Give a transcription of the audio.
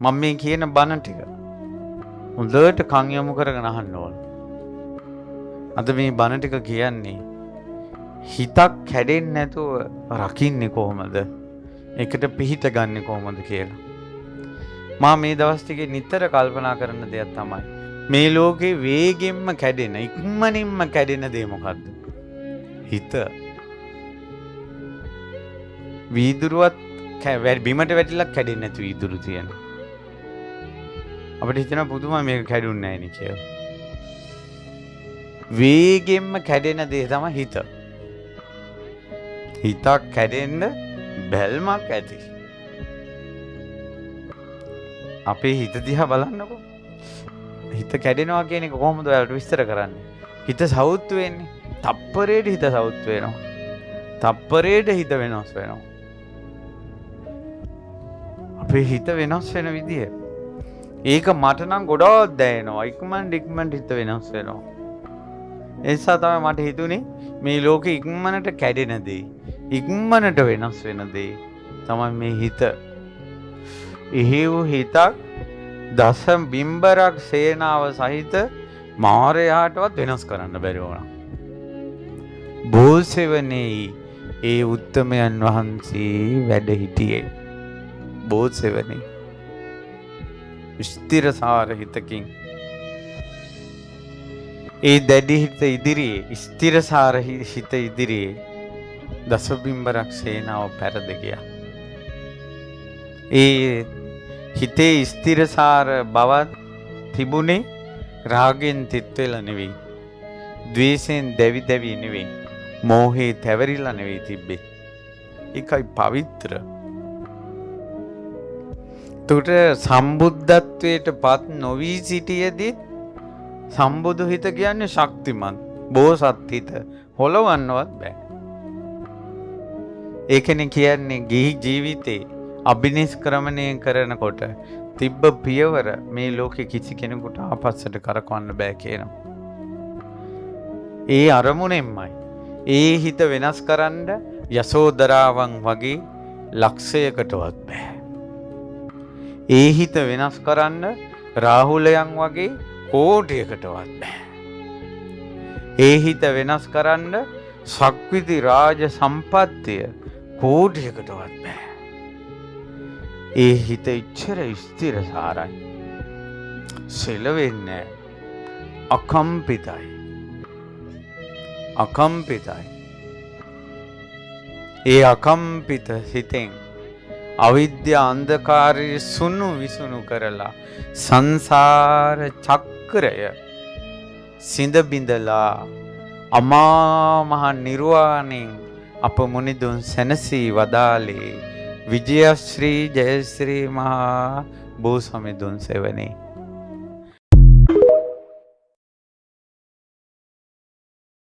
මම මේ කියන බණ ටික හොඳට කන් යොමු කරගෙන අහන්න ඕන. අද මේ බණ ටික කියන්නේ හිතක් කැඩෙන්නේ නැතුව රකින්නේ කොහොමද? ඒකට පිහිට ගන්නෙ කොහොමද කියලා. මා මේ දවස් ටිකේ නිතර කල්පනා කරන දෙයක් තමයි මේ ලෝකේ වේගෙන්ම කැඩෙන, ඉක්මනින්ම කැඩෙන දේ මොකද්ද? හිත. වීදුරුවත් බිමට වැටිලා කැඩෙන්නේ නැති වීදුරු තියෙන. අපිට හිතෙනවා පුදුමයි මේක කැඩුන්නේ නැහැ නේ කියලා. වේගෙන්ම කැඩෙන දේ තමයි හිත. හිතක් කැඩෙන්න බැල්මක් ඇති. අපේ හිත දිහා බලන්නකෝ. හිත කැඩෙනවා කියන එක කොහොමද ඔයාලට විස්තර කරන්නේ? හිත සවුත් වෙන්නේ. තප්පරේට හිත සවුත් වෙනවා. තප්පරේට හිත වෙනස් වෙනවා. අපේ හිත වෙනස් වෙන විදිය. ඒක මට නම් ගොඩාක් දැනෙනවා. ඉක්මනට හිත වෙනස් වෙනවා. ඒ නිසා තමයි මට හිතුනේ මේ ලෝකෙ ඉක්මනට කැඩෙන දේ, ඉක්මනට වෙනස් වෙන දේ තමයි මේ හිත. එහෙව් හිතක් දස බිම්බරක් සේනාව සහිත මාරයාටවත් වෙනස් කරන්න බැරි වුණා. බෝසෙවනේ ඒ උත්තමයන් වහන්සේ වැඩ හිටියේ. බෝසෙවනේ ස්ථිරසාර හිතකින් ඒ දැඩි හිත ඉදිරියේ, ස්ථිරසාර හිත ඉදිරියේ දස බිම්බරක් සේනාව පැරද ගියා. ඒ හිතේ ස්ථිරසාර බවක් තිබුණේ රාගෙන් තිත් වෙලා නෙවෙයි, ද්වේෂයෙන් දැවි දැවි නෙවෙයි, මෝහේ තැවරිලා නෙවෙයි තිබ්බේ. ඒකයි පවිත්‍ර. තුට සම්බුද්ධත්වයට පත් නොවී සිටියදී සම්බුදු හිත කියන්නේ ශක්තිමත් බෝසත් හිත හොලවන්නවත් බෑ. ඒකනේ කියන්නේ ගිහි ජීවිතේ අභිනිෂ්ක්‍රමණය කරනකොට තිබ්බ පියවර මේ ලෝකේ කිසි කෙනෙකුට ආපස්සට කරකවන්න බෑ කියනවා. ඒ අරමුණෙන්මයි ඒ හිත වෙනස් කරන්න යසෝදරාවන් වගේ ලක්ෂයකටවත් බෑ. ඒ හිත වෙනස් කරන්න රාහුලයන් වගේ කෝටියකටවත් බෑ. ඒ හිත වෙනස් කරන්න ශක්විති රාජ සම්පත්තිය කෝටියකටවත් බෑ. ඒ හිත ඉච්ඡර ස්ථිරසාරයි. සෙලවෙන්නේ අකම්පිතයි. අකම්පිතයි. ඒ අකම්පිත හිතෙන් අවිද්‍යා අන්ධකාරය සුණු විසුණු කරලා සංසාර චක්‍රය සිඳ බිඳලා අමා මහ නිර්වාණයෙන් අප මුනිදුන් සැනසී වදාලේ විජයශ්‍රී ජයශ්‍රී මහා බෝසමිඳුන් සෙවණේ.